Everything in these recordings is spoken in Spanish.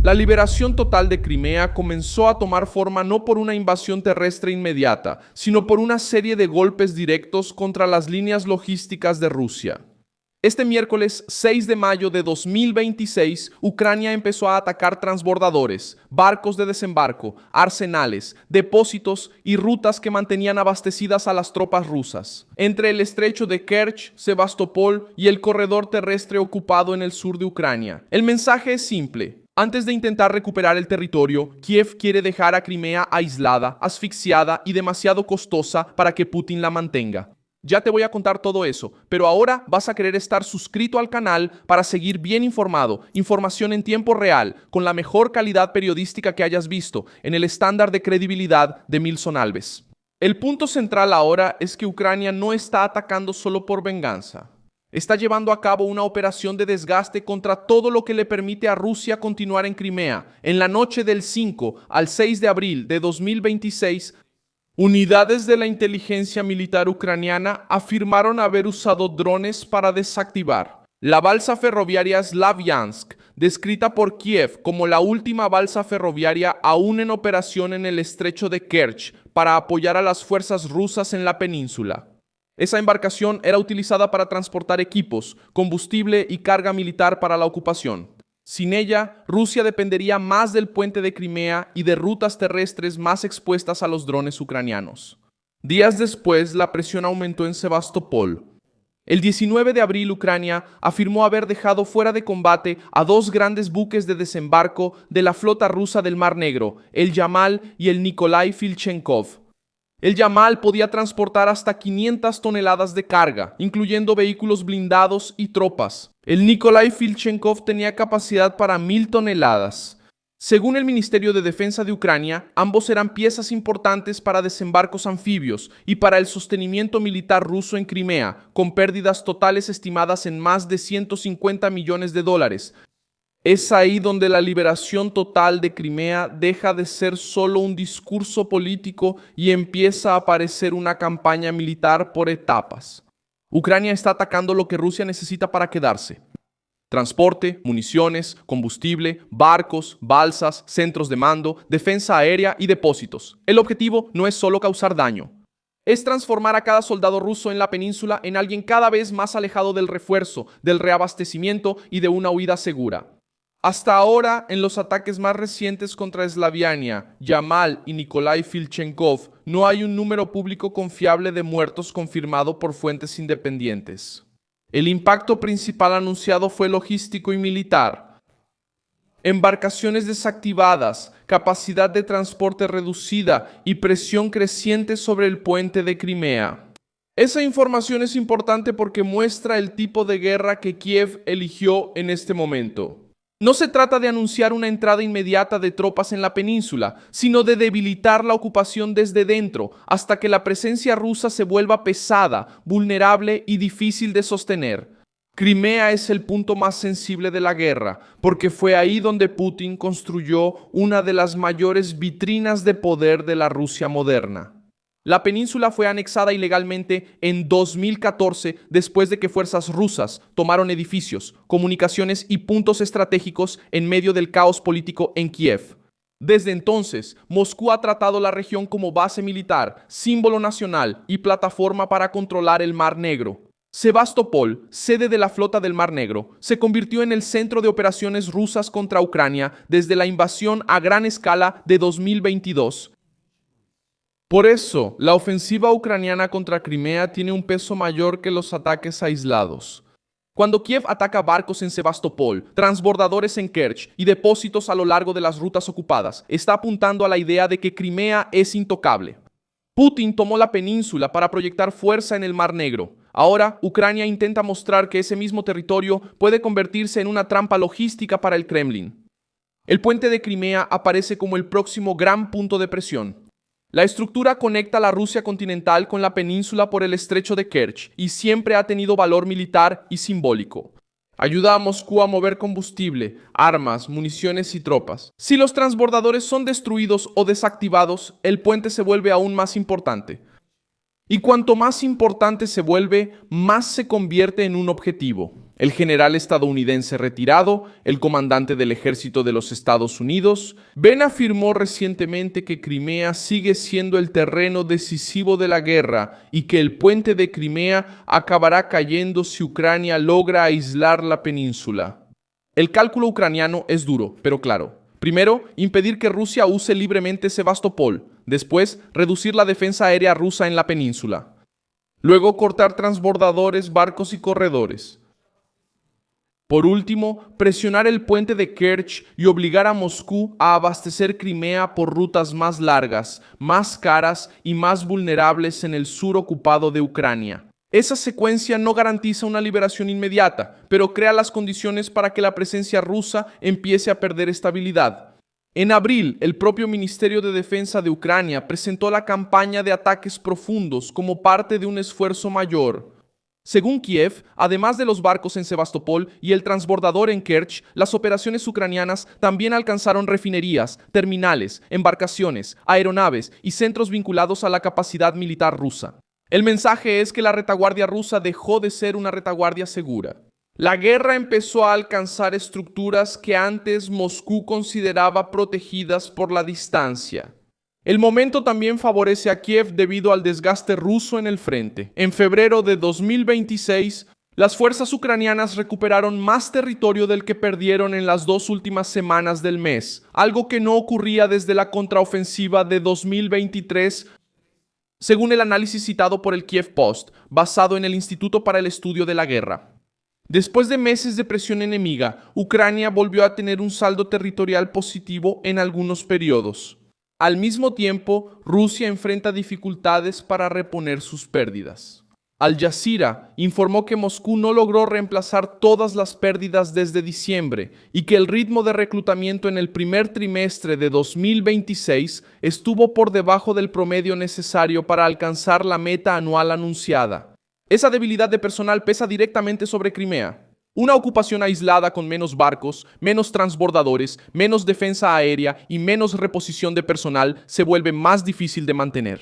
La liberación total de Crimea comenzó a tomar forma no por una invasión terrestre inmediata, sino por una serie de golpes directos contra las líneas logísticas de Rusia. Este miércoles 6 de mayo de 2026, Ucrania empezó a atacar transbordadores, barcos de desembarco, arsenales, depósitos y rutas que mantenían abastecidas a las tropas rusas, entre el estrecho de Kerch, Sebastopol y el corredor terrestre ocupado en el sur de Ucrania. El mensaje es simple. Antes de intentar recuperar el territorio, Kiev quiere dejar a Crimea aislada, asfixiada y demasiado costosa para que Putin la mantenga. Ya te voy a contar todo eso, pero ahora vas a querer estar suscrito al canal para seguir bien informado, información en tiempo real, con la mejor calidad periodística que hayas visto, en el estándar de credibilidad de Milson Alves. El punto central ahora es que Ucrania no está atacando solo por venganza. Está llevando a cabo una operación de desgaste contra todo lo que le permite a Rusia continuar en Crimea. En la noche del 5 al 6 de abril de 2026, unidades de la inteligencia militar ucraniana afirmaron haber usado drones para desactivar la balsa ferroviaria Slavyansk, descrita por Kiev como la última balsa ferroviaria aún en operación en el estrecho de Kerch para apoyar a las fuerzas rusas en la península. Esa embarcación era utilizada para transportar equipos, combustible y carga militar para la ocupación. Sin ella, Rusia dependería más del puente de Crimea y de rutas terrestres más expuestas a los drones ucranianos. Días después, la presión aumentó en Sebastopol. El 19 de abril, Ucrania afirmó haber dejado fuera de combate a dos grandes buques de desembarco de la flota rusa del Mar Negro, el Yamal y el Nikolai Filchenkov. El Yamal podía transportar hasta 500 toneladas de carga, incluyendo vehículos blindados y tropas. El Nikolai Filchenkov tenía capacidad para 1000 toneladas. Según el Ministerio de Defensa de Ucrania, ambos eran piezas importantes para desembarcos anfibios y para el sostenimiento militar ruso en Crimea, con pérdidas totales estimadas en más de $150 millones. Es ahí donde la liberación total de Crimea deja de ser solo un discurso político y empieza a aparecer una campaña militar por etapas. Ucrania está atacando lo que Rusia necesita para quedarse: transporte, municiones, combustible, barcos, balsas, centros de mando, defensa aérea y depósitos. El objetivo no es solo causar daño. Es transformar a cada soldado ruso en la península en alguien cada vez más alejado del refuerzo, del reabastecimiento y de una huida segura. Hasta ahora, en los ataques más recientes contra Slavyansk, Yamal y Nikolai Filchenkov, no hay un número público confiable de muertos confirmado por fuentes independientes. El impacto principal anunciado fue logístico y militar. Embarcaciones desactivadas, capacidad de transporte reducida y presión creciente sobre el puente de Crimea. Esa información es importante porque muestra el tipo de guerra que Kiev eligió en este momento. No se trata de anunciar una entrada inmediata de tropas en la península, sino de debilitar la ocupación desde dentro, hasta que la presencia rusa se vuelva pesada, vulnerable y difícil de sostener. Crimea es el punto más sensible de la guerra, porque fue ahí donde Putin construyó una de las mayores vitrinas de poder de la Rusia moderna. La península fue anexada ilegalmente en 2014 después de que fuerzas rusas tomaron edificios, comunicaciones y puntos estratégicos en medio del caos político en Kiev. Desde entonces, Moscú ha tratado la región como base militar, símbolo nacional y plataforma para controlar el Mar Negro. Sebastopol, sede de la flota del Mar Negro, se convirtió en el centro de operaciones rusas contra Ucrania desde la invasión a gran escala de 2022. Por eso, la ofensiva ucraniana contra Crimea tiene un peso mayor que los ataques aislados. Cuando Kiev ataca barcos en Sebastopol, transbordadores en Kerch y depósitos a lo largo de las rutas ocupadas, está apuntando a la idea de que Crimea es intocable. Putin tomó la península para proyectar fuerza en el Mar Negro. Ahora, Ucrania intenta mostrar que ese mismo territorio puede convertirse en una trampa logística para el Kremlin. El puente de Crimea aparece como el próximo gran punto de presión. La estructura conecta la Rusia continental con la península por el estrecho de Kerch y siempre ha tenido valor militar y simbólico. Ayuda a Moscú a mover combustible, armas, municiones y tropas. Si los transbordadores son destruidos o desactivados, el puente se vuelve aún más importante. Y cuanto más importante se vuelve, más se convierte en un objetivo. El general estadounidense retirado, el comandante del ejército de los Estados Unidos, Ben afirmó recientemente que Crimea sigue siendo el terreno decisivo de la guerra y que el puente de Crimea acabará cayendo si Ucrania logra aislar la península. El cálculo ucraniano es duro, pero claro. Primero, impedir que Rusia use libremente Sebastopol. Después, reducir la defensa aérea rusa en la península. Luego, cortar transbordadores, barcos y corredores. Por último, presionar el puente de Kerch y obligar a Moscú a abastecer Crimea por rutas más largas, más caras y más vulnerables en el sur ocupado de Ucrania. Esa secuencia no garantiza una liberación inmediata, pero crea las condiciones para que la presencia rusa empiece a perder estabilidad. En abril, el propio Ministerio de Defensa de Ucrania presentó la campaña de ataques profundos como parte de un esfuerzo mayor. Según Kiev, además de los barcos en Sebastopol y el transbordador en Kerch, las operaciones ucranianas también alcanzaron refinerías, terminales, embarcaciones, aeronaves y centros vinculados a la capacidad militar rusa. El mensaje es que la retaguardia rusa dejó de ser una retaguardia segura. La guerra empezó a alcanzar estructuras que antes Moscú consideraba protegidas por la distancia. El momento también favorece a Kiev debido al desgaste ruso en el frente. En febrero de 2026, las fuerzas ucranianas recuperaron más territorio del que perdieron en las 2 últimas semanas del mes, algo que no ocurría desde la contraofensiva de 2023, según el análisis citado por el Kiev Post, basado en el Instituto para el Estudio de la Guerra. Después de meses de presión enemiga, Ucrania volvió a tener un saldo territorial positivo en algunos periodos. Al mismo tiempo, Rusia enfrenta dificultades para reponer sus pérdidas. Al Jazeera informó que Moscú no logró reemplazar todas las pérdidas desde diciembre y que el ritmo de reclutamiento en el primer trimestre de 2026 estuvo por debajo del promedio necesario para alcanzar la meta anual anunciada. Esa debilidad de personal pesa directamente sobre Crimea. Una ocupación aislada con menos barcos, menos transbordadores, menos defensa aérea y menos reposición de personal se vuelve más difícil de mantener.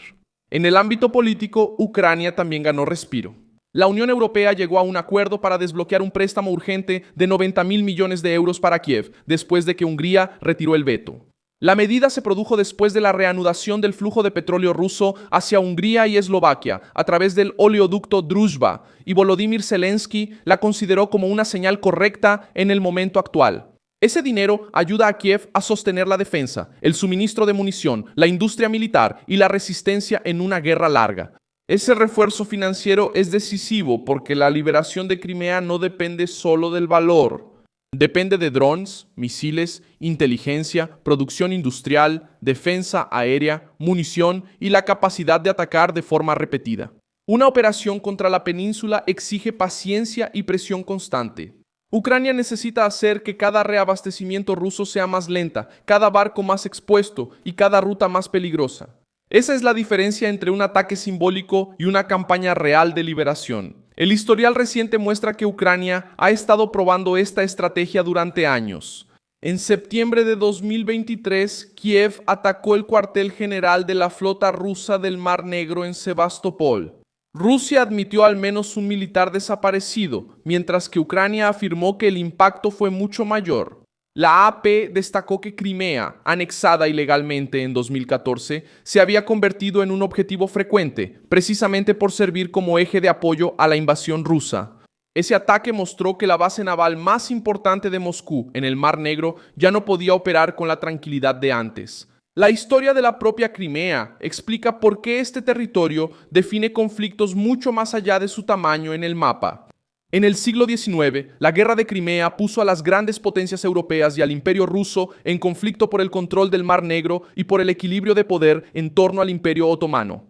En el ámbito político, Ucrania también ganó respiro. La Unión Europea llegó a un acuerdo para desbloquear un préstamo urgente de 90.000 millones de euros para Kiev, después de que Hungría retiró el veto. La medida se produjo después de la reanudación del flujo de petróleo ruso hacia Hungría y Eslovaquia a través del oleoducto Druzhba, y Volodymyr Zelensky la consideró como una señal correcta en el momento actual. Ese dinero ayuda a Kiev a sostener la defensa, el suministro de munición, la industria militar y la resistencia en una guerra larga. Ese refuerzo financiero es decisivo porque la liberación de Crimea no depende solo del valor. Depende de drones, misiles, inteligencia, producción industrial, defensa aérea, munición y la capacidad de atacar de forma repetida. Una operación contra la península exige paciencia y presión constante. Ucrania necesita hacer que cada reabastecimiento ruso sea más lenta, cada barco más expuesto y cada ruta más peligrosa. Esa es la diferencia entre un ataque simbólico y una campaña real de liberación. El historial reciente muestra que Ucrania ha estado probando esta estrategia durante años. En septiembre de 2023, Kiev atacó el cuartel general de la flota rusa del Mar Negro en Sebastopol. Rusia admitió al menos un militar desaparecido, mientras que Ucrania afirmó que el impacto fue mucho mayor. La AP destacó que Crimea, anexada ilegalmente en 2014, se había convertido en un objetivo frecuente, precisamente por servir como eje de apoyo a la invasión rusa. Ese ataque mostró que la base naval más importante de Moscú en el Mar Negro ya no podía operar con la tranquilidad de antes. La historia de la propia Crimea explica por qué este territorio define conflictos mucho más allá de su tamaño en el mapa. En el siglo XIX, la Guerra de Crimea puso a las grandes potencias europeas y al Imperio ruso en conflicto por el control del Mar Negro y por el equilibrio de poder en torno al Imperio otomano.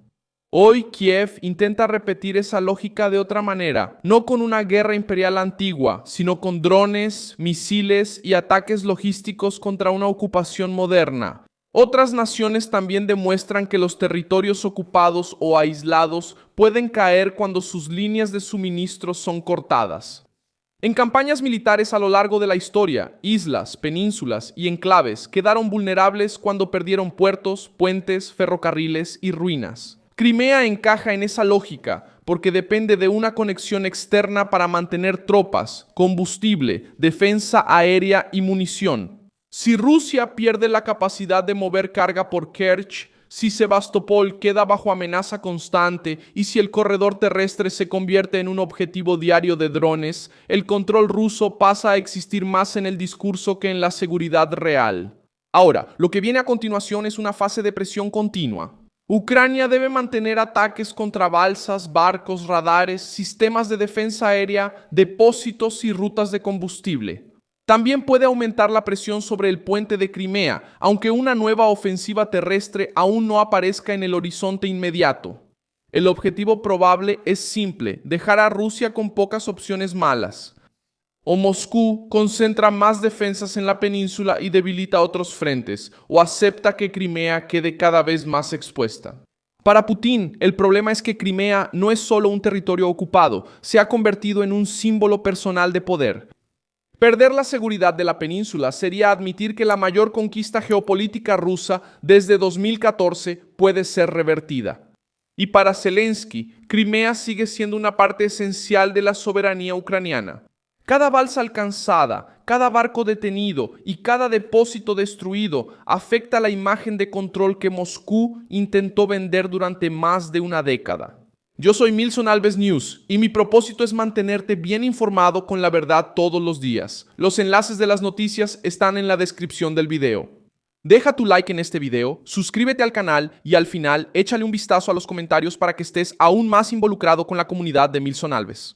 Hoy Kiev intenta repetir esa lógica de otra manera, no con una guerra imperial antigua, sino con drones, misiles y ataques logísticos contra una ocupación moderna. Otras naciones también demuestran que los territorios ocupados o aislados pueden caer cuando sus líneas de suministro son cortadas. En campañas militares a lo largo de la historia, islas, penínsulas y enclaves quedaron vulnerables cuando perdieron puertos, puentes, ferrocarriles y ruinas. Crimea encaja en esa lógica, porque depende de una conexión externa para mantener tropas, combustible, defensa aérea y munición. Si Rusia pierde la capacidad de mover carga por Kerch, si Sebastopol queda bajo amenaza constante y si el corredor terrestre se convierte en un objetivo diario de drones, el control ruso pasa a existir más en el discurso que en la seguridad real. Ahora, lo que viene a continuación es una fase de presión continua. Ucrania debe mantener ataques contra balsas, barcos, radares, sistemas de defensa aérea, depósitos y rutas de combustible. También puede aumentar la presión sobre el puente de Crimea, aunque una nueva ofensiva terrestre aún no aparezca en el horizonte inmediato. El objetivo probable es simple: dejar a Rusia con pocas opciones malas. O Moscú concentra más defensas en la península y debilita otros frentes, o acepta que Crimea quede cada vez más expuesta. Para Putin, el problema es que Crimea no es solo un territorio ocupado, se ha convertido en un símbolo personal de poder. Perder la seguridad de la península sería admitir que la mayor conquista geopolítica rusa desde 2014 puede ser revertida. Y para Zelensky, Crimea sigue siendo una parte esencial de la soberanía ucraniana. Cada balsa alcanzada, cada barco detenido y cada depósito destruido afecta la imagen de control que Moscú intentó vender durante más de una década. Yo soy Milson Alves News y mi propósito es mantenerte bien informado con la verdad todos los días. Los enlaces de las noticias están en la descripción del video. Deja tu like en este video, suscríbete al canal y al final échale un vistazo a los comentarios para que estés aún más involucrado con la comunidad de Milson Alves.